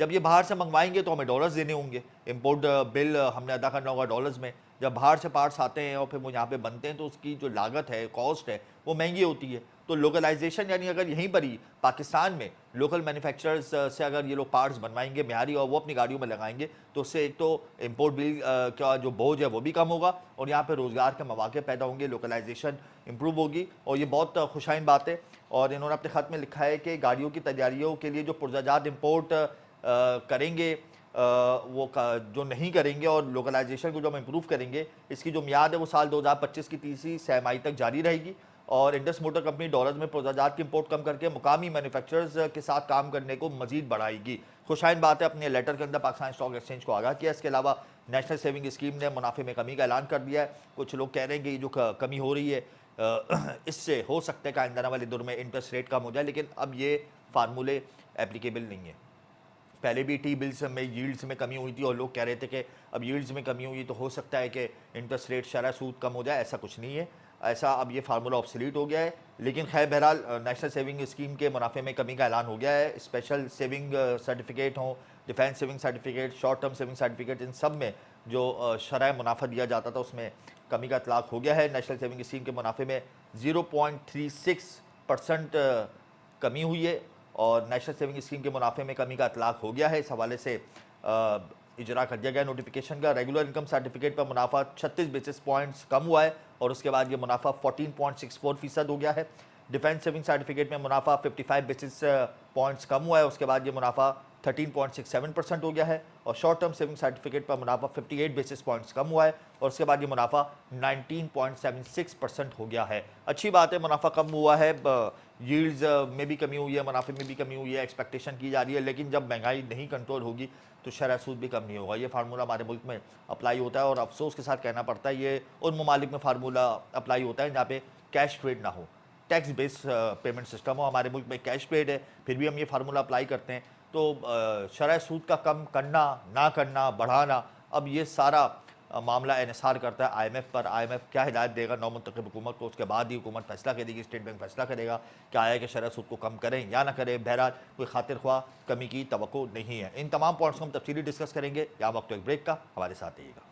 جب یہ باہر سے منگوائیں گے تو ہمیں ڈالرز دینے ہوں گے, امپورٹ بل ہم نے ادا کرنا ہوگا ڈالرز میں. جب باہر سے پارٹس آتے ہیں اور پھر وہ یہاں پہ بنتے ہیں تو اس کی جو لاگت ہے, کاسٹ ہے, وہ مہنگی ہوتی ہے. تو لوکلائزیشن یعنی اگر یہیں پر ہی پاکستان میں لوکل مینوفیکچررز سے اگر یہ لوگ پارٹس بنوائیں گے معیاری اور وہ اپنی گاڑیوں میں لگائیں گے تو اس سے ایک تو امپورٹ بل کا جو بوجھ ہے وہ بھی کم ہوگا اور یہاں پہ روزگار کے مواقع پیدا ہوں گے, لوکلائزیشن امپروو ہوگی اور یہ بہت خوشائن بات ہے. اور انہوں نے اپنے خط میں لکھا ہے کہ گاڑیوں کی تیاریوں کے لیے جو پرزہ امپورٹ کریں گے وہ جو نہیں کریں گے اور لوکلائزیشن کو جو ہم امپروو کریں گے اس کی جو میعاد ہے وہ سال 2025 کی تیسری سہ ماہی تک جاری رہے گی. اور انڈس موٹر کمپنی ڈالرز میں پرزہ کی امپورٹ کم کر کے مقامی مینوفیکچررز کے ساتھ کام کرنے کو مزید بڑھائے گی. خوشائن بات ہے, اپنے لیٹر کے اندر پاکستان اسٹاک ایکسچینج کو آگاہ کیا. اس کے علاوہ نیشنل سیونگ اسکیم نے منافع میں کمی کا اعلان کر دیا ہے. کچھ لوگ کہہ رہے ہیں کہ یہ جو کمی ہو رہی ہے اس سے ہو سکتا ہے کہ آئندہ والے دور میں انٹرسٹ ریٹ کم ہو جائے, لیکن اب یہ فارمولے اپلیکیبل نہیں ہیں. پہلے بھی ٹی بلز میں ییلڈز میں کمی ہوئی تھی اور لوگ کہہ رہے تھے کہ اب ییلڈز میں کمی ہوئی تو ہو سکتا ہے کہ انٹرسٹ ریٹ شرح سود کم ہو جائے. ایسا کچھ نہیں ہے, ایسا اب یہ فارمولہ آبسلیٹ ہو گیا ہے. لیکن خیر بہرحال نیشنل سیونگ اسکیم کے منافع میں کمی کا اعلان ہو گیا ہے. اسپیشل سیونگ سرٹیفکیٹ ہوں, defence saving certificate, short term saving certificate, ان سب میں جو شرح منافع دیا جاتا تھا اس میں کمی کا اطلاق ہو گیا ہے. نیشنل سیونگ اسکیم کے منافع میں 0.36% کمی ہوئی ہے اور نیشنل سیونگ اسکیم کے منافع میں کمی کا اطلاق ہو گیا ہے. اس حوالے سے اجرا کر دیا گیا نوٹیفیکیشن کا. ریگولر انکم سرٹیفکیٹ پر منافع 36 بیسس پوائنٹس کم ہوا ہے اور اس کے بعد یہ منافع 14.64% ہو گیا ہے. ڈیفینس سیونگ سرٹیفکیٹ میں منافع 55 بیسس پوائنٹس کم ہوا ہے, اس کے بعد یہ منافع 13.67% ہو گیا ہے. اور شارٹ ٹرم سیونگ سرٹیفکیٹ پر منافع 58 بیسس پوائنٹس کم ہوا ہے اور اس کے بعد یہ منافع 19.76% ہو گیا ہے. اچھی بات ہے, منافع کم ہوا ہے, ییلڈز میں بھی کمی ہوئی ہے, منافع میں بھی کمی ہوئی ہے, ایکسپیکٹیشن کی جا رہی ہے. لیکن جب مہنگائی نہیں کنٹرول ہوگی تو شرح سود بھی کم نہیں ہوگا. یہ فارمولہ ہمارے ملک میں اپلائی ہوتا ہے اور افسوس کے ساتھ کہنا پڑتا ہے یہ ان ممالک میں فارمولہ اپلائی ہوتا ہے جہاں پہ کیش ٹریڈ نہ ہو, ٹیکس بیس پیمنٹ سسٹم ہو. ہمارے ملک میں کیش ٹریڈ ہے, پھر بھی ہم یہ فارمولہ اپلائی کرتے ہیں. تو شرح سود کا کم کرنا, نہ کرنا, بڑھانا, اب یہ سارا معاملہ انحصار کرتا ہے آئی ایم ایف پر. آئی ایم ایف کیا ہدایت دے گا نو منتخب حکومت کو, اس کے بعد ہی حکومت فیصلہ کرے گی, اسٹیٹ بینک فیصلہ کرے گا کہ آیا کہ شرح سود کو کم کریں یا نہ کریں. بہرحال کوئی خاطر خواہ کمی کی توقع نہیں ہے. ان تمام پوائنٹس کو ہم تفصیلی ڈسکس کریں گے. یہاں وقت ایک بریک کا, ہمارے ساتھ رہیے گا.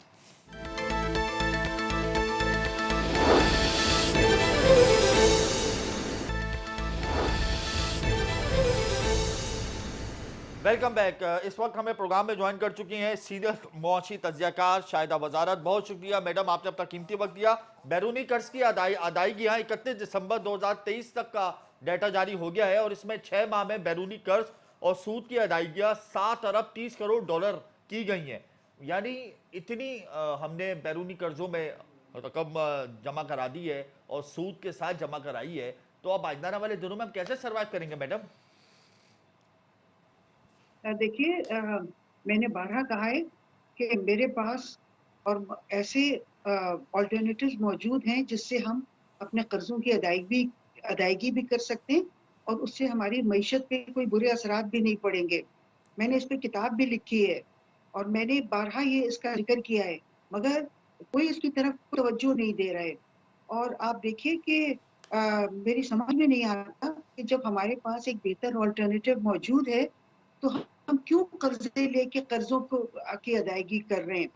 Welcome back. اس وقت ہمیں پروگرام میں جوائن کر چکی ہیں سینئر معاشی تجزیہ کار شاہدہ وزارت. بہت شکریہ میڈم, آپ نے اپنا قیمتی وقت دیا. بیرونی قرض کی ادائیگیاں 31 دسمبر 2023 تک کا ڈیٹا جاری ہو گیا ہے اور اس میں 6 ماہ میں بیرونی قرض اور سود کی ادائیگیاں 7 ارب 30 کروڑ ڈالر کی گئی ہیں. یعنی اتنی ہم نے بیرونی قرضوں میں رقم جمع کرا دی ہے اور سود کے ساتھ جمع کرائی ہے. تو اب آئندہ والے دنوں میں ہم کیسے سروائیو کریں گے میڈم؟ دیکھیے, میں نے بارہا کہا ہے کہ میرے پاس اور ایسے آلٹرنیٹیوز موجود ہیں جس سے ہم اپنے قرضوں کی ادائیگی بھی کر سکتے ہیں اور اس سے ہماری معیشت پہ کوئی برے اثرات بھی نہیں پڑیں گے. میں نے اس پہ کتاب بھی لکھی ہے اور میں نے بارہا یہ اس کا ذکر کیا ہے, مگر کوئی اس کی طرف توجہ نہیں دے رہا ہے. اور آپ دیکھیے کہ میری سمجھ میں نہیں آتا کہ جب ہمارے پاس ایک بہتر آلٹرنیٹیو موجود ہے تو ہم کیوں قرضے لے کے قرضوں کی ادائیگی کر رہے ہیں.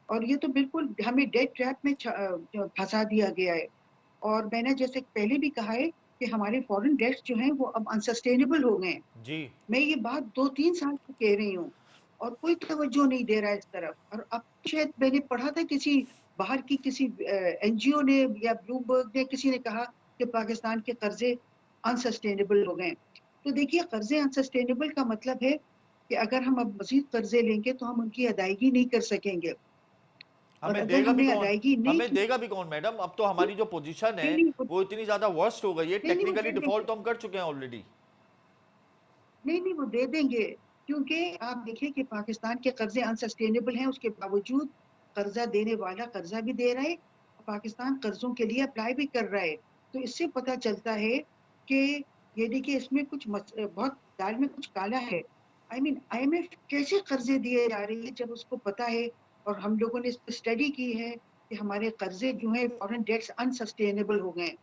اور یہ تو بالکل ہمیں ڈیٹ ٹریپ میں پھنسا دیا گیا ہے. اور میں نے جیسے پہلے بھی کہا ہے کہ ہمارے فورن ڈیٹس جو ہیں وہ اب انسسٹینیبل ہو گئے ہیں. جی, میں یہ بات 2-3 سال سے کہہ رہی ہوں اور کوئی توجہ نہیں دے رہا ہے اس طرف. اور اب شاید میں نے پڑھا تھا کسی باہر کی کسی این جی او نے یا بلومبرگ نے کسی نے کہا کہ پاکستان کے قرضے انسسٹینیبل ہو گئے. تو دیکھیے, قرضے انسسٹینیبل کا مطلب ہے کہ اگر ہم اب مزید قرضے لیں گے تو ہم ان کی ادائیگی نہیں کر سکیں گے. اور ہمیں دے اگر گا ہم بھی نے کون, ادائیگی نہیں ہمیں کی, دے گا بھی کون میڈم؟ اب تو ہماری جو پوزیشن ہے وہ اتنی زیادہ ورسٹ ہو گئی ہے, وہ ٹیکنیکلی دے دیں گے. ڈیفالٹ تو ہم کر چکے ہیں آلریڈی. نہیں, وہ دے دیں گے, کیونکہ آپ دیکھیں کہ پاکستان کے قرضے انسسٹینیبل ہیں. اس کے باوجود قرضہ دینے والا قرضہ بھی دے رہا ہے, پاکستان قرضوں کے لیے اپلائی بھی کر رہا ہے. تو اس سے پتہ چلتا ہے کہ یہ دیکھیے اس میں کچھ بہت دال میں کچھ کالا ہے. آئی ایم ایف کیسے قرضے دیے جا رہی ہے جب اس کو پتا ہے, اور ہم لوگوں نے اس پہ اسٹڈی کی ہے کہ ہمارے قرضے جو ہیں فورن ڈیٹس انسسٹینیبل ہو گئے.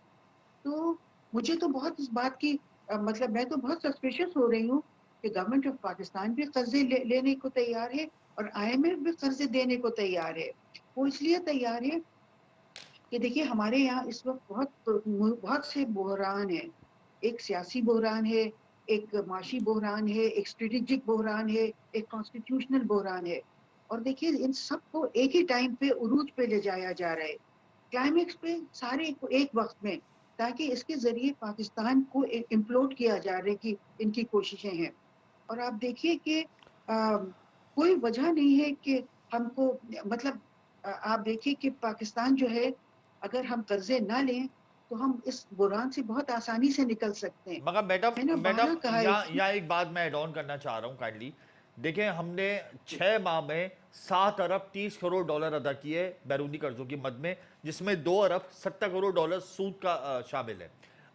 تو مجھے تو بہت اس بات کی مطلب میں تو بہت سسپیشس ہو رہی ہوں کہ گورنمنٹ آف پاکستان بھی قرضے لینے کو تیار ہے اور IMF بھی قرضے دینے کو تیار ہے. وہ اس لیے تیار ہے کہ دیکھیے ہمارے یہاں اس وقت بہت سے بحران ہیں. ایک سیاسی بحران ہے، ایک معاشی بحران ہے، ایک اسٹریٹجک بحران ہے، ایک کانسٹیٹیوشنل بحران ہے. اور دیکھیے ان سب کو ایک ہی ٹائم پہ عروج پہ لے جایا جا رہا ہے، کلائمیکس پہ سارے کو ایک وقت میں، تاکہ اس کے ذریعے پاکستان کو امپلوڈ کیا جا رہا ہے کہ ان کی کوششیں ہیں. اور آپ دیکھیے کہ کوئی وجہ نہیں ہے کہ ہم کو مطلب آپ دیکھیے کہ پاکستان جو ہے اگر ہم قرضے نہ لیں تو ہم اس بحران سے بہت آسانی سے نکل سکتے ہیں. مگر میں نے میڈم بارہا کہا ہے کہ یہاں ایک بات میں ایڈ آن کرنا چاہ رہا ہوں کائنڈلی. دیکھیں ہم نے 6 ماہ میں 7 ارب 30 کروڑ ڈالر ادا کیے بیرونی قرضوں کی مد میں، جس میں 2 ارب 70 کروڑ ڈالر سود کا شامل ہے.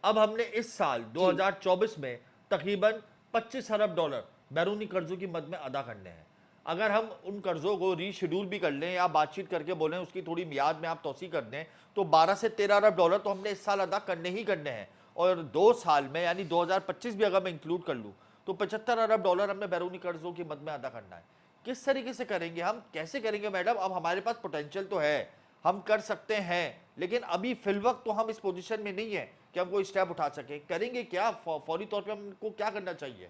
اب ہم نے اس سال جی 2024 میں تقریباً 25 ارب ڈالر بیرونی قرضوں کی مد میں ادا کرنے ہیں. اگر ہم ان قرضوں کو ری شیڈول بھی کر لیں یا بات چیت کر کے بولیں اس کی تھوڑی میعاد میں آپ توسیع کر دیں، تو 12 سے 13 ارب ڈالر تو ہم نے اس سال ادا کرنے ہی کرنے ہیں. اور 2 سال میں یعنی 2025 بھی اگر میں انکلوڈ کر لوں تو 75 ارب ڈالر ہم نے بیرونی قرضوں کی مد میں ادا کرنا ہے. کس طریقے سے کریں گے ہم، کیسے کریں گے میڈم؟ اب ہمارے پاس پوٹینشیل تو ہے، ہم کر سکتے ہیں، لیکن ابھی فی الوقت تو ہم اس پوزیشن میں نہیں ہیں کہ ہم کوئی اسٹیپ اٹھا سکیں. کریں گے کیا؟ فوری طور پہ ہم کو کیا کرنا چاہیے؟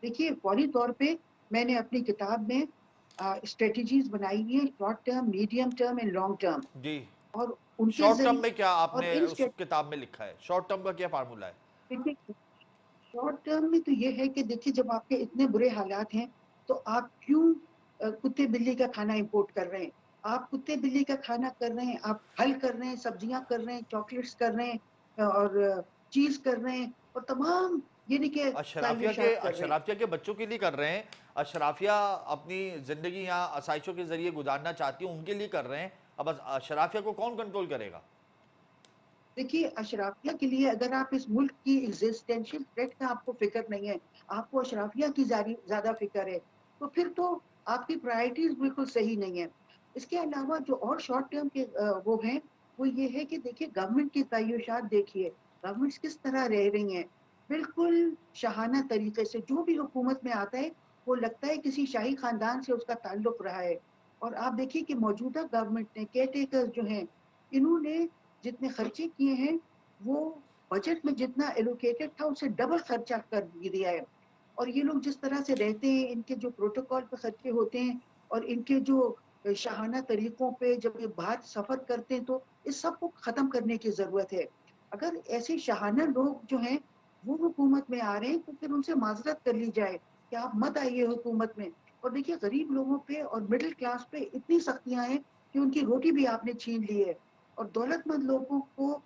دیکھیے فوری طور پہ میں نے اپنی کتاب میں اسٹریٹجیز بنائی ہیں، short term, medium term and long term. جی. اور ان کے شارٹ ٹرم ذریعے میں کیا آپ اور نے اس کتاب میں لکھا ہے؟ شارٹ ٹرم کا کیا فارمولا ہے؟ شارٹ ٹرم میں تو یہ ہے کہ دیکھیے جب آپ کے اتنے برے حالات ہیں تو آپ کیوں کتے بلی کا کھانا امپورٹ کر رہے ہیں؟ آپ کتے بلی کا کھانا کر رہے ہیں، آپ پھل کر رہے ہیں، سبزیاں کر رہے ہیں، چاکلیٹس کر رہے ہیں اور چیز کر رہے ہیں اور تمام یعنی کہ تعیشات کر رہے ہیں. اشرافیہ کے بچوں کے لیے کر رہے ہیں. اشرافیہ اپنی زندگی یہاں آسائشوں کے ذریعے گزارنا چاہتی ہوں، ان کے لیے کر رہے ہیں. اب اشرافیہ کو کون کنٹرول کرے گا؟ دیکھیے اشرافیہ کے لیے اگر آپ اس ملک کی ایگزسٹینشیل تھریٹ کا آپ کو فکر نہیں ہے، آپ کو اشرافیہ کی زیادہ فکر ہے، تو پھر تو آپ کی پرائرٹیز بالکل صحیح نہیں ہے. اس کے علاوہ جو اور شارٹ ٹرم کے وہ ہیں وہ یہ ہے کہ دیکھیے گورنمنٹ کی تعیشات دیکھیے، گورنمنٹس کس طرح رہ رہی ہیں بالکل شاہانہ طریقے سے. جو بھی حکومت میں آتا ہے وہ لگتا ہے کسی شاہی خاندان سے اس کا تعلق رہا ہے. اور آپ دیکھیے کہ موجودہ گورنمنٹ نے کیئر ٹیکرز جو ہیں انہوں نے جتنے خرچے کیے ہیں وہ بجٹ میں جتنا ایلوکیٹڈ تھا اس سے ڈبل خرچہ کر دیا ہے. اور یہ لوگ جس طرح سے رہتے ہیں، ان کے جو پروٹوکول پہ خرچے ہوتے ہیں اور ان کے جو شاہانہ طریقوں پہ جب یہ باہر سفر کرتے ہیں، تو اس سب کو ختم کرنے کی ضرورت ہے. اگر ایسے شاہانہ لوگ جو ہیں وہ حکومت میں آ رہے ہیں تو پھر ان سے معذرت کر لی جائے کہ آپ مت آئیے حکومت میں. اور دیکھیے غریب لوگوں پہ اور مڈل کلاس پہ اتنی سختیاں ہیں کہ ان کی روٹی بھی آپ نے چھین لی ہے. اور دولت مند لوگوں کو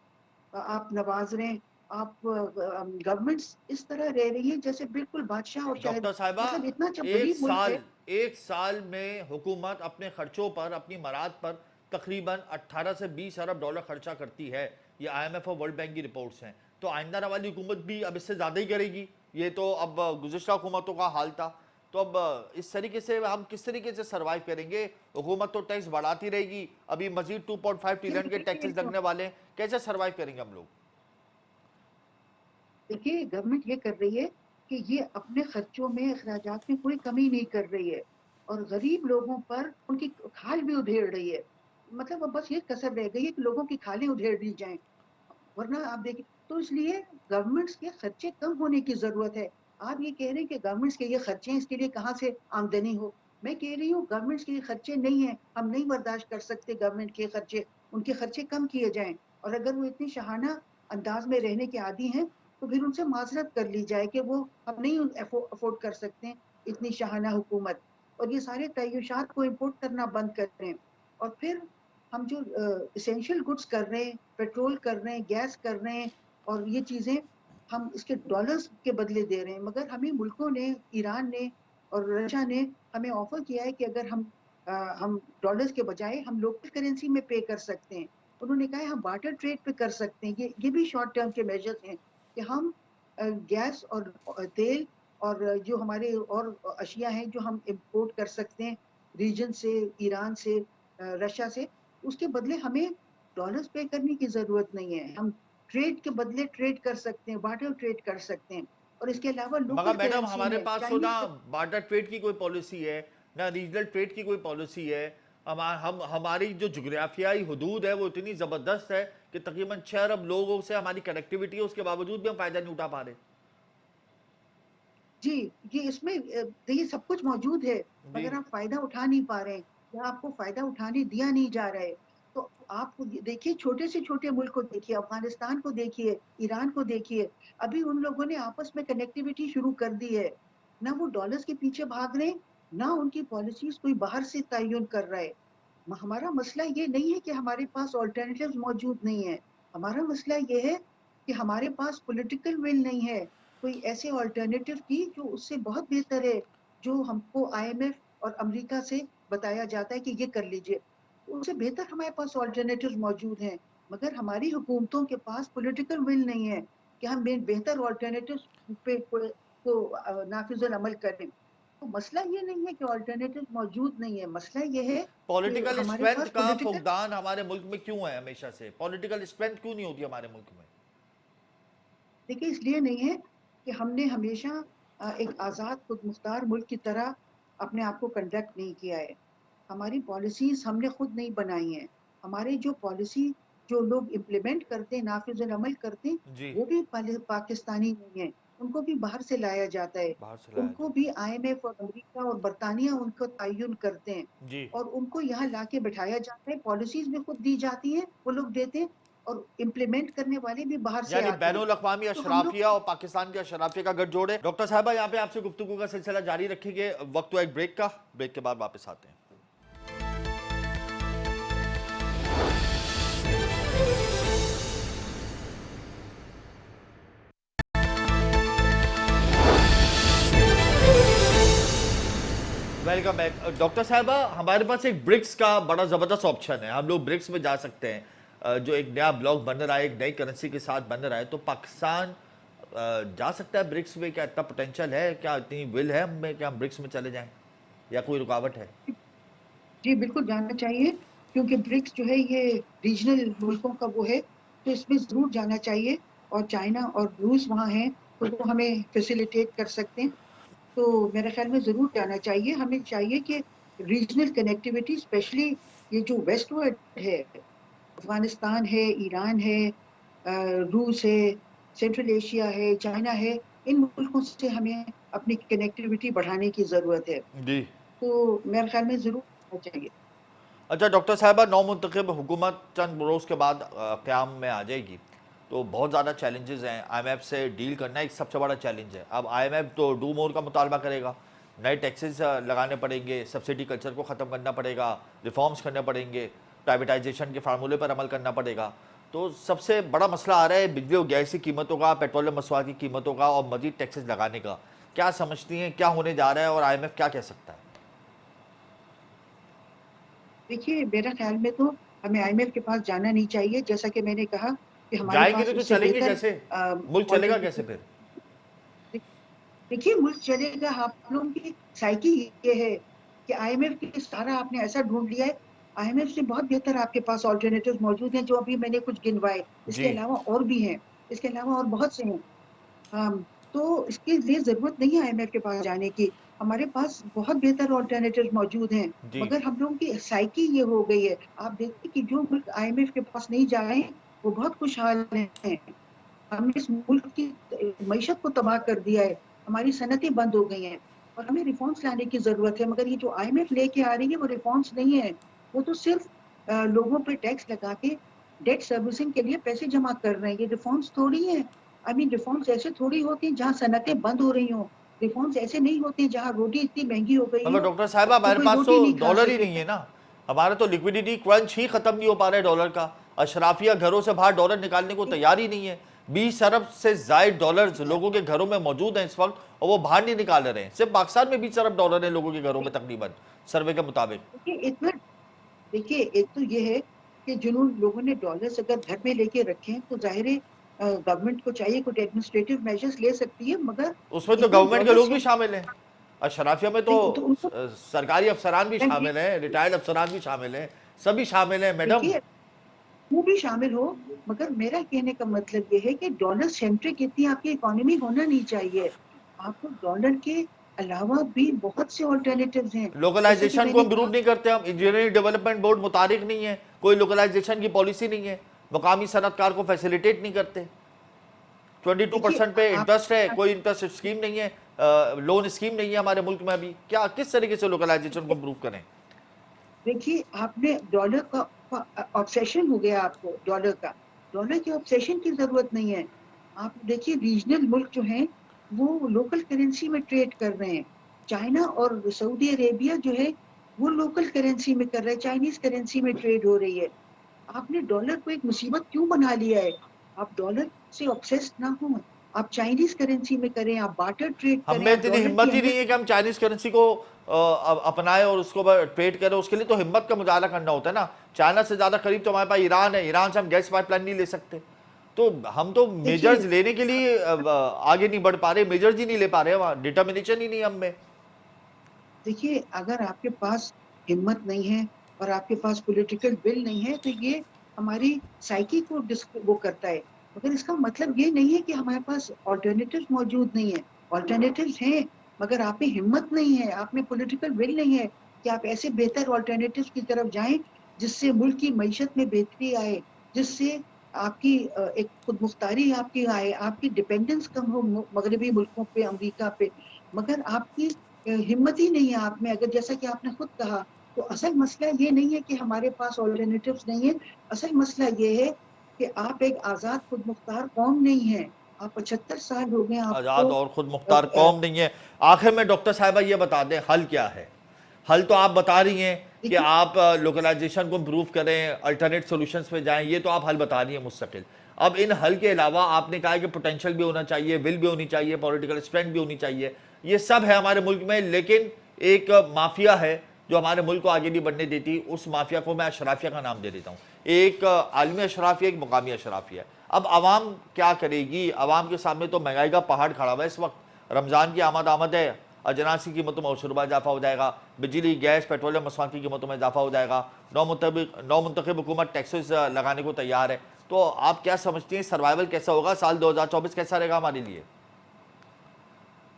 آپ نواز رہے ہیں. آپ گورنمنٹس اس طرح رہ رہی ہیں جیسے بالکل بادشاہ اور شاید ڈاکٹر صاحبہ، مطلب اتنا جب ایک غریب ملک ہے. سال ایک سال میں حکومت اپنے خرچوں پر، اپنی مراد پر تقریباً 18 سے 20 ارب ڈالر خرچہ کرتی ہے. یہ IMF اور ورلڈ بینک کی رپورٹس ہیں. تو آئندہ والی حکومت بھی اب اس سے زیادہ ہی کرے گی. یہ تو اب گزشتہ حکومتوں کا حال تھا. تو اب اس طریقے سے ہم کس طریقے سے سروائیو کریں گے؟ حکومت تو ٹیکس بڑھاتی رہے گی، ابھی مزید 2.5 ٹریلین کے ٹیکسز لگنے والے ہیں. کیسے سروائیو کریں گے ہم لوگ؟ دیکھیے گورنمنٹ یہ کر رہی ہے کہ یہ اپنے خرچوں میں، اخراجات میں کوئی کمی نہیں کر رہی ہے اور غریب لوگوں پر ان کی کھال بھی ادھیڑ رہی ہے. مطلب اب بس یہ کسر رہ گئی ہے کہ لوگوں کی کھالیں ادھیڑ دی جائیں. ورنہ آپ دیکھیں تو اس لیے گورنمنٹس کے خرچے کم ہونے کی ضرورت ہے. آپ یہ کہہ رہے ہیں کہ گورنمنٹس کے یہ خرچے ہیں، اس کے لیے کہاں سے آمدنی ہو؟ میں کہہ رہی ہوں گورنمنٹس کے یہ خرچے نہیں ہیں، ہم نہیں برداشت کر سکتے گورنمنٹ کے خرچے. ان کے خرچے کم کیے جائیں اور اگر وہ اتنی شاہانہ انداز میں رہنے کے عادی ہیں تو پھر ان سے معذرت کر لی جائے کہ وہ ہم نہیں افورڈ کر سکتے اتنی شاہانہ حکومت. اور یہ سارے تعیشات کو امپورٹ کرنا بند کر رہے ہیں. اور پھر ہم جو اسینشیل گڈس کر رہے ہیں، پیٹرول کر رہے ہیں، گیس کر رہے ہیں اور یہ چیزیں ہم اس کے ڈالرز کے بدلے دے رہے ہیں. مگر ہمیں ملکوں نے، ایران نے اور رشیا نے ہمیں آفر کیا ہے کہ اگر ہم ڈالرز کے بجائے ہم لوکل کرنسی میں پے کر سکتے ہیں. انہوں نے کہا ہے ہم بارٹر ٹریڈ پہ کر سکتے ہیں. یہ بھی شارٹ ٹرم کے میجرز ہیں کہ ہم گیس اور تیل اور جو ہمارے اور اشیاء ہیں جو ہم امپورٹ کر سکتے ہیں ریجن سے، ایران سے، رشیا سے، اس کے بدلے ہمیں ڈالرز پے کرنے کی ضرورت نہیں ہے. ہم ٹریڈ کے بدلے ٹریڈ کر سکتے ہیں، بارٹر ٹریڈ کر سکتے ہیں. اور اس کے علاوہ مگر لوکل میڈم کرنسی ہمارے ہے پاس تو نہ بارڈر ٹریڈ کی کوئی پالیسی ہے نہ ریجنل ٹریڈ کی کوئی پالیسی ہے. ہماری جو جغرافیائی حدود ہے وہ اتنی زبردست ہے کہ تقریباً 6 ارب لوگوں سے ہماری کنیکٹیوٹی ہے, اس کے باوجود بھی ہم فائدہ نہیں اٹھا پا رہے. جی یہ اس میں دیکھیے سب کچھ موجود ہے جی مگر آپ فائدہ اٹھا نہیں پا رہے ہیں یا آپ کو فائدہ اٹھانے دیا نہیں جا رہا ہے. تو آپ دیکھیے چھوٹے سے چھوٹے ملک کو دیکھیے, افغانستان کو دیکھیے, ایران کو دیکھیے, ابھی ان لوگوں نے آپس میں کنیکٹیوٹی شروع کر دی ہے. نہ وہ ڈالرز کے پیچھے بھاگ رہے, نہ ان کی پالیسیز کوئی باہر سے تعین کر رہا ہے. ہمارا مسئلہ یہ نہیں ہے کہ ہمارے پاس آلٹرنیٹیوز موجود نہیں ہے, ہمارا مسئلہ یہ ہے کہ ہمارے پاس پولیٹیکل ول نہیں ہے کوئی ایسے آلٹرنیٹیو کی جو اس سے بہت بہتر ہے, جو ہم کو آئی ایم ایف اور امریکہ سے بتایا جاتا ہے کہ یہ کر لیجئے. اس سے بہتر ہمارے پاس آلٹرنیٹیوز موجود ہیں, مگر ہماری حکومتوں کے پاس پولیٹیکل ول نہیں ہے کہ ہم بہتر آلٹرنیٹیوز پہ کو نافذ العمل کریں. تو مسئلہ یہ نہیں ہے کہ آلٹرنیٹیو موجود نہیں ہے, مسئلہ یہ ہے کہ پولیٹیکل ہمارے اسٹرینتھ پاس کا پولیٹیکل, فقدان ہمارے ملک میں کیوں ہے ہمیشہ سے؟ پولیٹیکل اسٹرینتھ کیوں نہیں ہوتی ہمارے ملک میں؟ دیکھیں اس لیے نہیں ہے کہ ہم نے ہمیشہ ایک آزاد خود مختار ملک کی طرح اپنے آپ کو کنڈکٹ نہیں کیا ہے. ہماری پالیسیز ہم نے خود نہیں بنائی ہیں. ہمارے جو پالیسی جو لوگ امپلیمنٹ کرتے ہیں, نافذ العمل کرتے ہیں, جی وہ بھی پاکستانی نہیں ہیں, ان کو بھی باہر سے لایا جاتا ہے. باہر سے ان لایا کو جاتا بھی آئی ایم ایف اور امریکہ اور برطانیہ ان کو تعین کرتے ہیں ہے. جی اور ان کو یہاں لا کے بٹھایا جاتا ہے. پالیسیز بھی خود دی جاتی ہیں, وہ لوگ دیتے ہیں, اور امپلیمنٹ کرنے والے بھی باہر سے یعنی آتے بین ہیں. الاقوامی تو ہم اشرافیہ لوگ اور پاکستان کے اشرافیہ کا گٹھ جوڑ ہے. ڈاکٹر صاحبہ یہاں پہ آپ سے گفتگو کا سلسلہ جاری رکھیں گے, وقت ہوا ایک بریک کا, بریک کے بعد واپس آتے ہیں. Welcome back. ڈاکٹر صاحبہ ہمارے پاس ایک برکس کا بڑا زبردست آپشن ہے, ہم لوگ برکس میں جا سکتے ہیں. جو ایک نیا بلاک بن رہا ہے, ایک نئی کرنسی کے ساتھ بن رہا ہے, تو پاکستان جا سکتا ہے برکس میں؟ کیا اتنا پوٹینشل ہے, کیا اتنی ول ہے ہم میں کہ ہم برکس میں چلے جائیں, یا کوئی رکاوٹ ہے؟ جی بالکل جاننا چاہیے, کیونکہ برکس جو ہے یہ ریجنل ملکوں کا وہ ہے, تو اس میں ضرور جانا چاہیے. اور چائنا اور روس وہاں ہیں تو وہ ہمیں فیسیلیٹیٹ کر سکتے ہیں. تو میرے خیال میں ضرور جانا چاہیے. ہمیں چاہیے کہ ریجنل کنیکٹیوٹی اسپیشلی یہ جو ویسٹ ورڈ ہے, افغانستان ہے, ایران ہے, روس ہے, سینٹرل ایشیا ہے, چائنا ہے, ان ملکوں سے ہمیں اپنی کنیکٹیوٹی بڑھانے کی ضرورت ہے. جی. تو میرے خیال میں ضرور ہونا چاہیے. اچھا ڈاکٹر صاحبہ, نو منتخب حکومت چند بروز کے بعد قیام میں آ جائے گی, تو بہت زیادہ چیلنجز ہیں. آئی ایم ایف سے ڈیل کرنا ایک سب سے بڑا چیلنج ہے. اب آئی ایم ایف تو ڈو مور کا مطالبہ کرے گا, نئے ٹیکسز لگانے پڑیں گے, سبسڈی کلچر کو ختم کرنا پڑے گا, ریفارمز کرنے پڑیں گے, پرائیویٹائزیشن کے فارمولے پر عمل کرنا پڑے گا. تو سب سے بڑا مسئلہ آ رہا ہے بجلی اور گیس کی قیمتوں کا, پیٹرولیم مسوات کی قیمتوں کا, اور مزید ٹیکسز لگانے کا. کیا سمجھتی ہیں کیا ہونے جا رہا ہے, اور آئی ایم ایف کیا کہہ سکتا ہے؟ دیکھیے میرا خیال میں تو ہمیں آئی ایم ایف کے پاس جانا نہیں چاہیے. جیسا کہ میں نے کہا کہ ہمارے جائیں گے پاس تو اس سے چلیں گے بہتر کیسے؟ ملک چلے گا کیسے پھر؟ دیکھیے ملک چلے گا. آپ لوگوں کی سائیکی یہ ہے کہ آئی ایم ایف کے سارا آپ نے ایسا ڈھونڈ لیا ہے, آئی ایم ایف سے بہت بہتر آپ کے پاس آلٹرنیٹیوز موجود ہیں, جو ابھی میں نے کچھ گنوائے. اس کے جی. علاوہ اور بھی ہیں, اس کے علاوہ اور بہت سے ہیں. تو اس کے لیے ضرورت نہیں ہے آئی ایم ایف کے پاس جانے کی. ہمارے پاس بہت بہتر آلٹرنیٹیوز موجود ہیں, جی. مگر ہم لوگوں کی سائیکی یہ ہو گئی ہے. آپ دیکھیں کہ جو ملک آئی ایم ایف کے پاس نہیں جا رہے ہیں وہ بہت خوشحال ہیں. ہم نے اس ملک کی معیشت کو تباہ کر دیا ہے, ہماری صنعتیں بند ہو گئی ہیں, اور ہمیں ریفارمز لانے کی ضرورت ہے. مگر یہ جو آئی ایم ایف لے کے آ رہی ہے وہ ریفارمز نہیں ہے, وہ تو صرف لوگوں پہ ٹیکس لگا کے ڈیٹ سروسنگ کے لیے پیسے جمع کر رہے ہیں. یہ ریفارمز تھوڑی ہیں. ریفارمز ایسے تھوڑی ہوتی ہیں جہاں صنعتیں بند ہو رہی ہوں. ریفارمز ایسے نہیں ہوتی جہاں روٹی اتنی مہنگی ہو گئی مگر ہو ڈاکٹر صاحبہ کہ ہمارے کوئی پاس تو روٹی نہیں کھا ڈالر ہی سکے. نہیں ہے نا, ہمارا تو لیکویڈیٹی کرنچ ہی ختم نہیں ہو پا رہا ہے ڈالر کا. اشرافیہ گھروں سے باہر ڈالر نکالنے کو تیار ہی نہیں ہے. 20 ارب سے زائد ڈالرز لوگوں کے گھروں میں موجود ہیں اس وقت, اور وہ باہر نہیں نکال رہے ہیں. صرف پاکستان میں 20 ارب ڈالر ہیں لوگوں کے گھروں میں تقریباً, سروے کے مطابق. دیکھیے ایک تو یہ ہے کہ جنہوں لوگوں نے ڈالرز اگر گھر میں لے کے رکھے ہیں تو ظاہر ہے گورنمنٹ کو چاہیے کچھ ایڈمنسٹریٹو میجرز لے سکتی ہے, مگر اس میں تو اتنے گورنمنٹ کے لوگ ڈالرز بھی ہو شامل ہیں. اشرافیہ میں تو نہیں تو ان کو سرکاری افسران بھی نہیں شامل ہیں, ریٹائرڈ افسران بھی شامل ہیں, سبھی شامل ہیں میڈم. دیکھیے وہ بھی شامل ہو، مگر میرا کہنے کا مطلب یہ ہے کہ ڈالر سینٹرک اتنی آپ کی اکانومی ہونا نہیں چاہیے. آپ کو ڈالر کے علاوہ بھی بہت سے آلٹرنیٹیوز ہیں، جیسا کہ لوکلائزیشن میں کو نے امپروو کہا. نہیں کرتے ہم، انجینئرنگ ڈیولپمنٹ بورڈ متعارف نہیں ہے، کوئی لوکلائزیشن کی پالیسی نہیں ہے، مقامی صنعت کار کو فیسیلیٹیٹ نہیں کرتے. 22% دیکھیے پہ آپ انٹرسٹ ہے، کوئی انٹرسٹ اسکیم نہیں ہے، لون اسکیم نہیں ہے ہمارے ملک میں ابھی. کیا کس طریقے سے لوکلائزیشن کو امپروو کریں؟ دیکھیے آپ نے ڈالر کا آبسیشن ہو گیا، آپ کو ڈالر کی آبسیشن کی ضرورت نہیں ہے. آپ دیکھیے ریجنل ملک جو ہیں وہ لوکل کرنسی میں ٹریڈ کر رہے ہیں. چائنا اور سعودی عربیہ جو ہے وہ لوکل کرنسی میں کر رہے ہیں، چائنیز کرنسی میں ٹریڈ ہو رہی ہے. آپ نے ڈالر کو ایک مصیبت کیوں بنا لیا ہے؟ آپ ڈالر سے آبسیسڈ نہ ہوں، آپ چائنیز کرنسی میں کریں، آپ بارٹر ٹریڈ ہم کریں، میں آپ اتنی ڈالر کی ہمت ہی نہیں اہمیت. ہے کہ ہم چائنیز کرنسی کو اپنائیں اور اس کو ٹریڈ کریں. اس کے لیے تو ہمت کا مظاہرہ کرنا ہوتا ہے نا. چائنا سے زیادہ قریب تو ہمارے پاس ایران ہے، ایران سے ہم گیس پائپ لائن نہیں لے سکتے. تو ہم تو دیکھیے میجرز لینے کے لیے آگے نہیں بڑھ پا رہے، میجرز ہی نہیں لے پا رہے، وہاں ڈٹرمنیشن ہی نہیں ہم میں. دیکھیے اگر آپ کے پاس ہمت نہیں ہے اور آپ کے پاس پولیٹیکل ول نہیں ہے تو یہ ہماری سائیکی کو وہ کرتا ہے. مگر اس کا مطلب یہ نہیں ہے کہ ہمارے پاس آلٹرنیٹیو موجود نہیں ہے. آلٹرنیٹیوز ہیں مگر آپ میں ہمت نہیں ہے، آپ میں پولیٹیکل ول نہیں ہے کہ آپ ایسے بہتر آلٹرنیٹیو کی طرف جائیں جس سے ملک کی معیشت میں بہتری آئے، جس سے آپ کی ایک خود مختاری آپ کی آئے، آپ کی ڈپینڈنس کم ہو مغربی ملکوں پہ، امریکہ پہ. مگر آپ کی ہمت ہی نہیں ہے آپ میں. اگر جیسا کہ آپ نے خود کہا تو اصل مسئلہ یہ نہیں ہے کہ ہمارے پاس آلٹرنیٹیوز نہیں ہے، اصل مسئلہ یہ ہے کہ آپ ایک آزاد خود مختار قوم نہیں ہیں. آپ 75 سال ہو گئے آپ آزاد کو. اور خود مختار قوم نہیں ہے. آخر میں ڈاکٹر صاحبہ یہ بتا دیں حل کیا ہے؟ حل تو آپ بتا رہی ہیں کہ دیکھیے آپ لوکلائزیشن کو امپروو کریں، الٹرنیٹ سولوشنز پہ جائیں، یہ تو آپ حل بتا رہی ہیں مستقل. اب ان حل کے علاوہ آپ نے کہا کہ پوٹینشل بھی ہونا چاہیے، ول بھی ہونی چاہیے، پولیٹیکل اسٹرینتھ بھی ہونی چاہیے. یہ سب ہے ہمارے ملک میں، لیکن ایک مافیا ہے جو ہمارے ملک کو آگے نہیں بڑھنے دیتی. اس مافیا کو میں اشرافیہ کا نام دے دیتا ہوں. ایک عالمی اشرافیہ، ایک مقامی اشرافیہ. اب عوام کیا کرے گی؟ عوام کے سامنے تو مہنگائی کا پہاڑ کھڑا ہوا ہے اس وقت. رمضان کی آمد ہے، اجناس کی قیمتوں میں شربہ اضافہ ہو جائے گا، بجلی، گیس، پیٹرولیم مصنوعات کی قیمتوں میں اضافہ ہو جائے گا. نو منتخب حکومت ٹیکسز لگانے کو تیار ہے. تو آپ کیا سمجھتی ہیں سروائیول کیسا ہوگا؟ سال 2024 کیسا رہے گا ہمارے لیے؟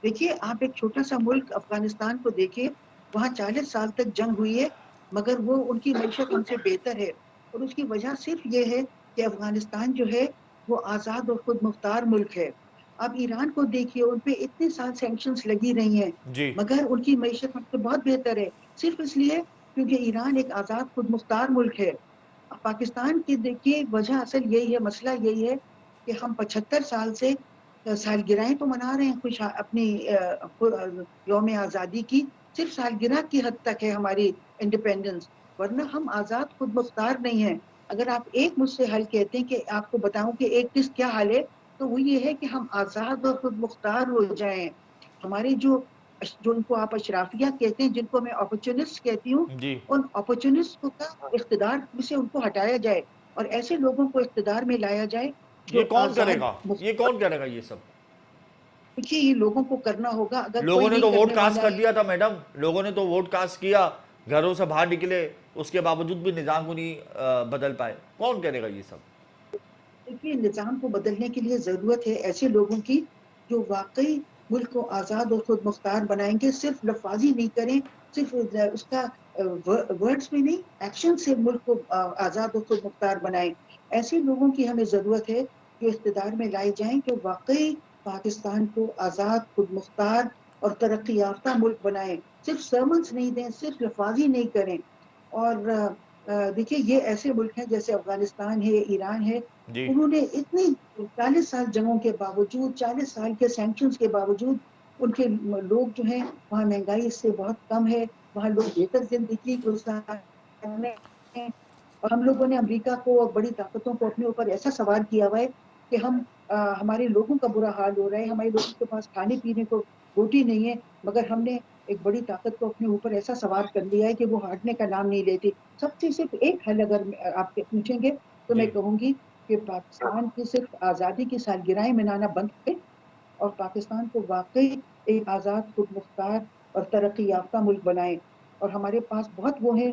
دیکھیے آپ ایک چھوٹا سا ملک افغانستان کو دیکھیے، وہاں 40 سال تک جنگ ہوئی ہے مگر وہ ان کی معیشت ان سے بہتر ہے. اور اس کی وجہ صرف یہ ہے کہ افغانستان جو ہے وہ آزاد اور خود مختار ملک ہے. اب ایران کو دیکھیے، ان پہ اتنے سال سینکشنز لگی رہی ہیں جی. مگر ان کی معیشت ہم سے بہت بہتر ہے، صرف اس لیے کیونکہ ایران ایک آزاد خود مختار ملک ہے. پاکستان کی دیکھیے وجہ اصل یہی ہے، مسئلہ یہی ہے کہ ہم 75 سال سے سالگرہیں تو منا رہے ہیں خوش اپنی یوم آزادی کی، صرف سالگرہ کی حد تک ہے ہماری انڈیپینڈنس، ورنہ ہم آزاد خود مختار نہیں ہیں. اگر آپ ایک مجھ سے حل کہتے ہیں کہ آپ کو بتاؤں کہ ایک کس کیا حل ہے تو وہ یہ ہے کہ ہم آزاد اور خود مختار ہو جائیں. ہماری جو ان کو آپ اشرافیہ کہتے ہیں، جن کو میں اپرچونسٹ کہتی ہوں، جی. ان اپرچونسٹ کا اقتدار سے ان کو ہٹایا جائے اور ایسے لوگوں کو اقتدار میں لایا جائے یہ جو کون کرے آزاد گا؟ یہ مختار. کون کرے گا یہ سب؟ دیکھیے یہ لوگوں کو کرنا ہوگا، اگر کوئی لوگوں نے نہیں تو ووٹ کرنے کاسٹ والا کر ہے. دیا تھا میڈم، لوگوں نے تو ووٹ کاسٹ کیا، گھروں سے باہر نکلے، اس کے باوجود بھی نظام کو نہیں بدل پائے. کون کرے گا یہ سب؟ دیکھیے نظام کو بدلنے کے لیے ضرورت ہے ایسے لوگوں کی جو واقعی ملک کو آزاد اور خود مختار بنائیں گے، صرف لفاظی نہیں کریں، صرف اس کا ورڈز میں نہیں، ایکشن سے ملک کو آزاد اور خود مختار بنائیں. ایسے لوگوں کی ہمیں ضرورت ہے جو اقتدار میں لائے جائیں، جو واقعی پاکستان کو آزاد خود مختار اور ترقی یافتہ ملک بنائیں، صرف سرمنس نہیں دیں، صرف لفاظی نہیں کریں. اور دیکھیے یہ ایسے ملک ہیں جیسے افغانستان ہے، ایران ہے، جی. انہوں نے اتنی 40 سال جنگوں کے باوجود، 40 سال کے سینکشنز کے باوجود ان کے لوگ جو ہیں وہاں مہنگائی اس سے بہت کم ہے، وہاں لوگ بہتر زندگی گزارنے ہیں. اور ہم لوگوں نے امریکہ کو اور بڑی طاقتوں کو اپنے اوپر ایسا سوار کیا ہوا ہے کہ ہمارے لوگوں کا برا حال ہو رہا ہے، ہمارے لوگوں کے پاس کھانے پینے کو روٹی نہیں ہے، مگر ہم نے ایک بڑی طاقت کو اپنے اوپر ایسا سوار کر لیا ہے کہ وہ ہٹنے کا نام نہیں لیتی. سب سے صرف ایک حل اگر آپ سے پوچھیں گے تو میں جی. کہوں گی کہ پاکستان کی صرف آزادی کی سالگرہیں منانا بند کرے اور پاکستان کو واقعی ایک آزاد خود مختار اور ترقی یافتہ ملک بنائے. اور ہمارے پاس بہت وہ ہیں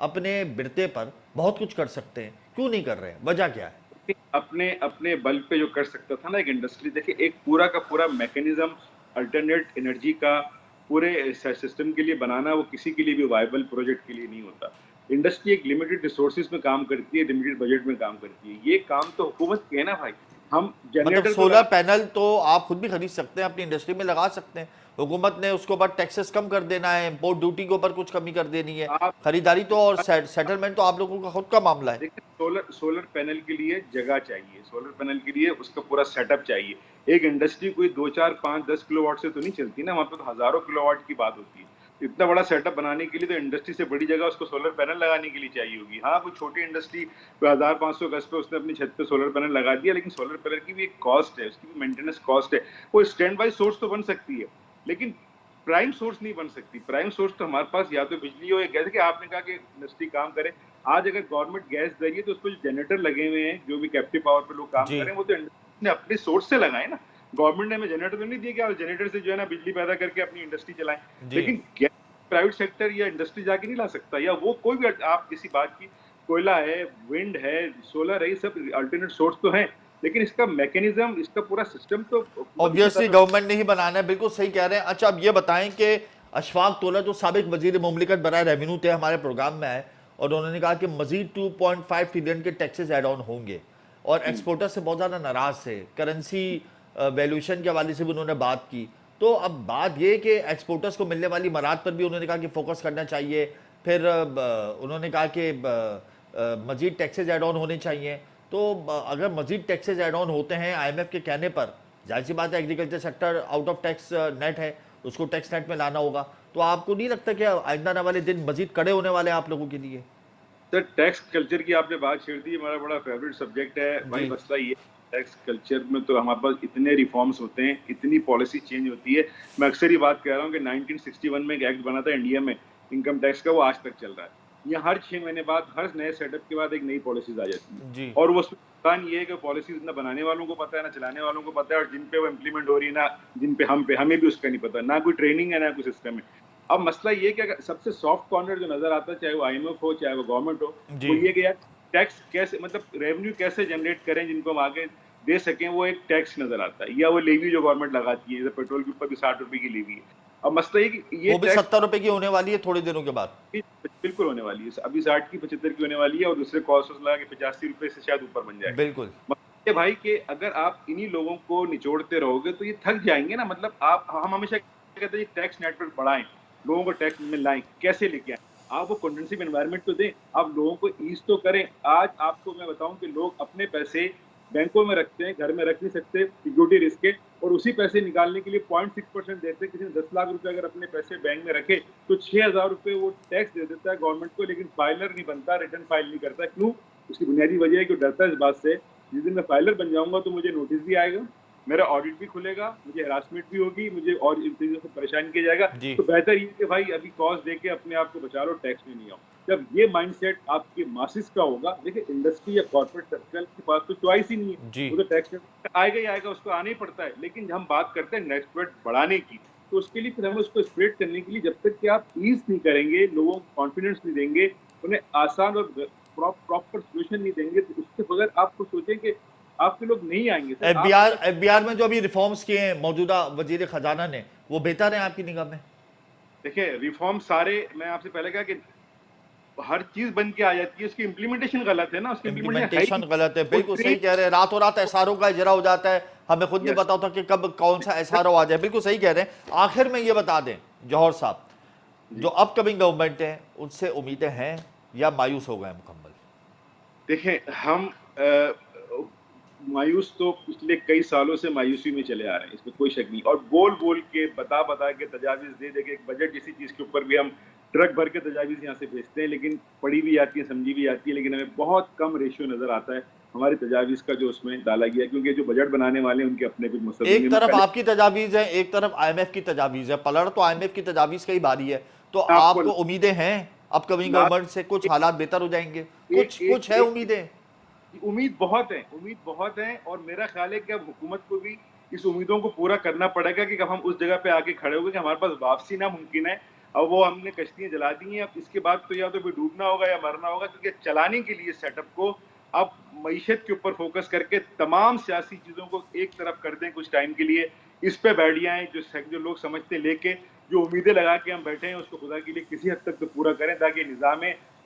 اپنے برتے پر بہت کچھ کر سکتے ہیں, کیوں نہیں کر رہے ہیں, وجہ کیا ہے؟ اپنے بل پہ جو کر سکتا تھا نا ایک انڈسٹری, دیکھیں ایک پورا کا پورا میکینزم الٹرنیٹ انرجی کا پورے سسٹم کے لیے بنانا وہ کسی کے لیے بھی وائبل پروجیکٹ کے لیے نہیں ہوتا. انڈسٹری ایک لمیٹڈ ریسورسز میں کام کرتی ہے, لمیٹڈ بجٹ میں کام کرتی ہے. یہ کام تو حکومت کے ہے نا بھائی. ہم مطلب جنریٹر سولر پینل تو آپ خود بھی خرید سکتے ہیں, اپنی انڈسٹری میں لگا سکتے ہیں, حکومت نے اس کے اوپر ٹیکسز کم کر دینا ہے, امپورٹ ڈیوٹی کے اوپر کچھ کمی کر دینی ہے, خریداری تو اور سیٹلمنٹ تو آپ لوگوں کا خود کا معاملہ ہے. دیکھیں سولر پینل کے لیے جگہ چاہیے, سولر پینل کے لیے اس کا پورا سیٹ اپ چاہیے. ایک انڈسٹری کوئی 2 4 5 10 کلو واٹ سے تو نہیں چلتی نا, وہاں پہ تو ہزاروں کلو واٹ کی بات ہوتی ہے. اتنا بڑا سیٹ اپ بنانے کے لیے تو انڈسٹری سے بڑی جگہ اس کو سولر پینل لگانے کے لیے چاہیے ہوگی. ہاں کوئی چھوٹی انڈسٹری 1500 گز پہ اس نے اپنی چھت پہ سولر پینل لگا دیا, لیکن سولر پینل کی بھی ایک کاسٹ ہے, اس کی بھی مینٹیننس کاسٹ ہے. وہ اسٹینڈ بائی سورس تو بن سکتی ہے لیکن پرائم سورس نہیں بن سکتی. پرائم سورس تو ہمارے پاس یا تو بجلی ہو یا گیس. کہ آپ نے کہا کہ انڈسٹری کام کرے, آج اگر گورنمنٹ گیس دے رہی ہے تو اس پہ جو جنریٹر لگے ہوئے ہیں, جو بھی کیپٹیو پاور پہ لوگ کام کریں, وہ تو انڈسٹری نے اپنے سورس سے لگائے نا. گورنمنٹ نے ہمیں جنریٹر تو نہیں دیا کہ آپ جنریٹر سے جو ہے نا بجلی پیدا کر کے اپنی انڈسٹری چلائیں. لیکن پرائیویٹ سیکٹر یا انڈسٹری جا کے نہیں لا سکتا, یا وہ کوئی بھی آپ کسی بات کی, کوئلہ ہے, ونڈ ہے, سولر ہے, یہ سب الٹرنیٹ سورس تو ہیں, لیکن اس کا میکینزم, اس کا پورا سسٹم تو اوبویسلی گورنمنٹ نے ہی بنانا ہے. بالکل صحیح کہہ رہے ہیں. اچھا اب یہ بتائیں کہ اشفاق تولہ جو سابق وزیر مملکت برائے ریونیو تھے, ہمارے پروگرام میں آئے اور انہوں نے کہا کہ مزید 2.5 ٹریلین کے ٹیکسز ایڈ آن ہوں گے, اور ایکسپورٹر سے بہت زیادہ ناراض تھے. کرنسی ویلیوشن کے حوالے سے بھی انہوں نے بات کی. تو اب بات یہ کہ ایکسپورٹرز کو ملنے والی مراحت پر بھی انہوں نے کہا کہ فوکس کرنا چاہیے. پھر انہوں نے کہا کہ مزید ٹیکسز ایڈ آن ہونے چاہیے. تو اگر مزید ٹیکسز ایڈ آن ہوتے ہیں آئی ایم ایف کے کہنے پر, ظاہر سی بات ہے agriculture sector out of tax net ہے, اس کو ٹیکس نیٹ میں لانا ہوگا. تو آپ کو نہیں لگتا کہ آئندہ آنے والے دن مزید کڑے ہونے والے ہیں آپ لوگوں کے لیے؟ سر ٹیکس کلچر کی آپ نے بات چھیڑ دی, ہمارا بڑا فیوریٹ سبجیکٹ ہے بھائی. مسئلہ یہ ٹیکس کلچر میں تو ہمارے پاس اتنے ریفارمز ہوتے ہیں, اتنی پالیسی چینج ہوتی ہے. میں اکثر ہی بات کہہ رہا ہوں کہ 1961 میں ایک ایکٹ بنا تھا انڈیا میں انکم ٹیکس کا, وہ آج تک چل رہا ہے. یہ ہر 6 مہینے بعد, ہر نئے سیٹ اپ کے بعد ایک نئی پالیسیز آ جاتی ہیں, اور وہ نقصان یہ ہے کہ پالیسیز نہ بنانے والوں کو پتہ ہے, نہ چلانے والوں کو پتہ ہے, اور جن پہ وہ امپلیمنٹ ہو رہی ہے, نہ جن پہ ہمیں بھی اس کا نہیں پتہ, نہ کوئی ٹریننگ ہے, نہ کوئی سسٹم ہے. اب مسئلہ یہ کہ سب سے سافٹ کارنر جو نظر آتا ہے, چاہے وہ آئی ایم ایف ہو چاہے وہ گورنمنٹ ہو, وہ یہ کہ یار ٹیکس کیسے, مطلب ریونیو کیسے جنریٹ کریں جن کو ہم آگے دے سکیں, وہ ایک ٹیکس نظر آتا ہے. یا وہ لیوی جو گورنمنٹ لگاتی ہے, جیسے پیٹرول کے اوپر بھی 60 روپے کی لیوی ہے. اب مسئلہ یہ کہ یہ وہ بھی 70 روپے کی ہونے والی ہے تھوڑے دنوں کے بعد. بالکل ہونے والی ہے, ابھی 60 کی 75 کی ہونے والی ہے, اور دوسرے کاسٹ لگا کے 85 روپے سے شاید اوپر بن جائے. بالکل یہ بھائی کہ اگر آپ انہی لوگوں کو نچوڑتے رہو گے تو یہ تھک جائیں گے نا. مطلب ہم ہمیشہ کہتے ہیں ٹیکس نیٹ ورک بڑھائیں, لوگوں کو ٹیکس میں لائیں, کیسے لے کے آئیں. آپ وہ کنڈنسیو انوائرمنٹ تو دیں, آپ لوگوں کو ایز تو کریں. آج آپ کو میں بتاؤں کہ لوگ اپنے پیسے بینکوں میں رکھتے ہیں, گھر میں رکھ نہیں سکتے سیکورٹی رسک کے, اور اسی پیسے نکالنے کے لیے 0.6% دیتے ہیں. کسی نے 10 لاکھ روپے اگر اپنے پیسے بینک میں رکھے تو 6,000 روپے وہ ٹیکس دے دیتا ہے گورنمنٹ کو, لیکن فائلر نہیں بنتا, ریٹرن فائل نہیں کرتا. کیوں؟ اس کی بنیادی وجہ ہے کہ وہ ڈرتا ہے اس بات سے, جس دن میں فائلر بن جاؤں گا تو مجھے نوٹس بھی آئے گا, میرا آڈٹ بھی کھلے گا, مجھے ہراسمنٹ بھی ہوگی, مجھے اور ان چیزوں سے پریشان کیا جائے گا. تو بہتر یہ کہ بھائی ابھی کاسٹ دے کے اپنے آپ کو بچا لو, ٹیکس میں نہیں آؤ. جب یہ مائنڈ سیٹ آپ کے ماسز کا ہوگا, دیکھیں انڈسٹری یا کارپوریٹ سرکل کے پاس تو چوائس ہی نہیں ہے, وہ تو ٹیکس آئے گا ہی آئے گا, اس کو آنا ہی پڑتا ہے. لیکن جب ہم بات کرتے ہیں نیکسٹ ریٹ بڑھانے کی, تو اس کے لیے پھر ہمیں اس کو اسپریڈ کرنے کے لیے جب تک کہ آپ ایز نہیں کریں گے, لوگوں کو کانفیڈنس نہیں دیں گے, انہیں آسان اور پراپر سولوشن نہیں دیں گے, تو اس کے بغیر آپ کو سوچیں کہ آپ کے لوگ نہیں آئیں گے. ایف بی آر میں جو ابھی ریفارمز کیے ہیں موجودہ وزیر خزانہ نے, وہ بہتر ہیں آپ کی نگاہ میں؟ دیکھیں ریفارم سارے, میں آپ سے پہلے کہا کہ ہر چیز بن کے آ جاتی ہے, اس کی امپلیمنٹیشن غلط ہے نا, اس کی امپلیمنٹیشن غلط ہے. بالکل صحیح کہہ رہے ہیں, راتوں رات ایس آر او کا اجرا ہو جاتا ہے, ہمیں خود نہیں پتا ہوتا کہ کب کون سا ایس آر او آ جائے. بالکل صحیح کہہ رہے ہیں. آخر میں یہ بتا دیں جوہر صاحب, جو اپ کمنگ گورنمنٹ ہیں ان سے امیدیں ہیں یا مایوس ہو گئے مکمل؟ دیکھیں ہم مایوس تو پچھلے کئی سالوں سے مایوسی میں چلے آ رہے ہیں, اس میں کوئی شک نہیں. اور بول بول کے بتا کے تجاویز دے دے کے, ایک بجٹ جیسی چیز کے اوپر بھی ہم ٹرک بھر کے تجاویز یہاں سے بھیجتے ہیں, لیکن پڑھی بھی جاتی ہے, سمجھی بھی جاتی ہے, لیکن ہمیں بہت کم ریشیو نظر آتا ہے ہماری تجاویز کا جو اس میں ڈالا گیا ہے. کیونکہ جو بجٹ بنانے والے ہیں ان کے اپنے کچھ مسئلے ہیں. ایک طرف آپ کی تجاویز ہے, ایک طرف آئی ایم ایف کی تجاویز ہے, پلڑ تو آئی ایم ایف کی تجاویز کا ہی باری ہے. تو آپ کو امیدیں ہیں اپ کمنگ گورنمنٹ سے کچھ حالات بہتر ہو جائیں گے؟ کچھ ہے امیدیں؟ امید بہت ہیں, اور میرا خیال ہے کہ اب حکومت کو بھی اس امیدوں کو پورا کرنا پڑے گا, کہ اب ہم اس جگہ پہ آ کے کھڑے ہو گئے کہ ہمارے پاس واپسی ناممکن ہے. اب وہ ہم نے کشتیاں جلا دی ہیں. اب اس کے بعد تو یا تو پھر ڈوبنا ہوگا یا مرنا ہوگا, کیونکہ چلانے کے لیے سیٹ اپ کو اب معیشت کے اوپر فوکس کر کے تمام سیاسی چیزوں کو ایک طرف کر دیں کچھ ٹائم کے لیے, اس پہ بیٹھ جائیں, جو لوگ سمجھتے لے کے جو امیدیں لگا کے ہم بیٹھے ہیں اس کو خدا کے لیے کسی حد تک تو پورا کریں تاکہ نظام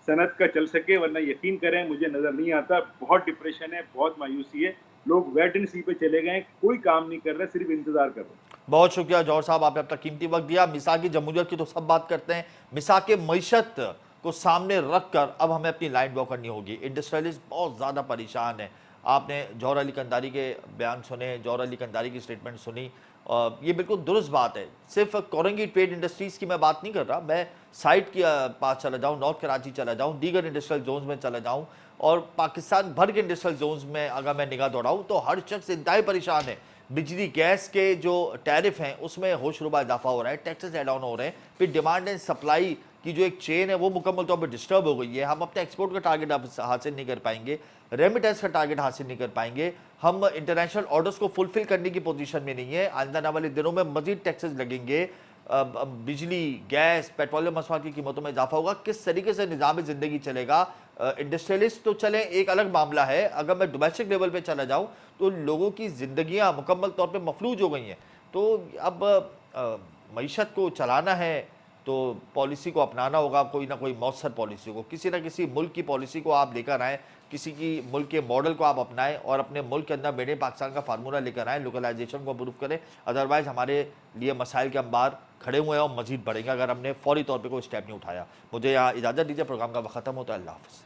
صنعت کا چل سکے. ورنہ یقین کریں مجھے نظر نہیں آتا, بہت ڈپریشن ہے, بہت مایوسی ہے, لوگ ویٹ اینڈ سی پہ چلے گئے, کوئی کام نہیں کر رہے, صرف انتظار کر رہے ہیں. بہت شکریہ جوہر صاحب, آپ نے اپنا قیمتی وقت دیا. مساک جمہوریت کی تو سب بات کرتے ہیں, مساک معیشت کو سامنے رکھ کر اب ہمیں اپنی لائن ڈرا کرنی ہوگی. انڈسٹریلسٹ بہت زیادہ پریشان ہیں. آپ نے جوہر علی قنداری کے بیان سنے, جوہر علی قنداری کی سٹیٹمنٹ سنی, یہ بالکل درست بات ہے. صرف کورنگی ٹریڈ انڈسٹریز کی میں بات نہیں کر رہا, میں سائٹ کے پاس چلا جاؤں, نارتھ کراچی چلا جاؤں, دیگر انڈسٹریل زونز میں چلا جاؤں, اور پاکستان بھر کے انڈسٹریل زونز میں اگر میں نگاہ دوڑاؤں تو ہر شخص انتہائی پریشان ہے. بجلی گیس کے جو ٹیرف ہیں اس میں ہوش ربا اضافہ ہو رہا ہے, ٹیکسز ایڈ آن ہو رہے ہیں, پھر ڈیمانڈ اینڈ سپلائی کی جو ایک چین ہے وہ مکمل طور پہ ڈسٹرب ہو گئی ہے. ہم اپنے ایکسپورٹ کا ٹارگٹ حاصل نہیں کر پائیں گے, ریمیٹنس کا ٹارگٹ حاصل نہیں کر پائیں گے, ہم انٹرنیشنل آرڈرز کو فلفل کرنے کی پوزیشن میں نہیں ہے. آئندہ آنے والے دنوں میں مزید ٹیکسز لگیں گے, بجلی گیس پیٹرولیم مسائل کی قیمتوں میں اضافہ ہوگا. کس طریقے سے نظام زندگی چلے گا؟ انڈسٹریلسٹ تو چلیں ایک الگ معاملہ ہے, اگر میں ڈومیسٹک لیول پہ چلا جاؤں تو لوگوں کی زندگیاں مکمل طور پہ مفلوج ہو گئی ہیں. تو اب معیشت کو چلانا ہے تو پالیسی کو اپنانا ہوگا, کوئی نہ کوئی مؤثر پالیسی کو, کسی نہ کسی ملک کی پالیسی کو آپ لے کر آئیں, کسی کی ملک کے ماڈل کو آپ اپنائیں اور اپنے ملک کے اندر میڈ ان پاکستان کا فارمولہ لے کر آئیں, لوکلائزیشن کو امپروو کریں. ادروائز ہمارے لیے مسائل کے انبار کھڑے ہوئے ہیں اور مزید بڑھیں گے اگر ہم نے فوری طور پہ کوئی اسٹیپ نہیں اٹھایا. مجھے یہاں اجازت دیجیے, پروگرام کا وقت ختم ہوتا ہے. اللہ حافظ.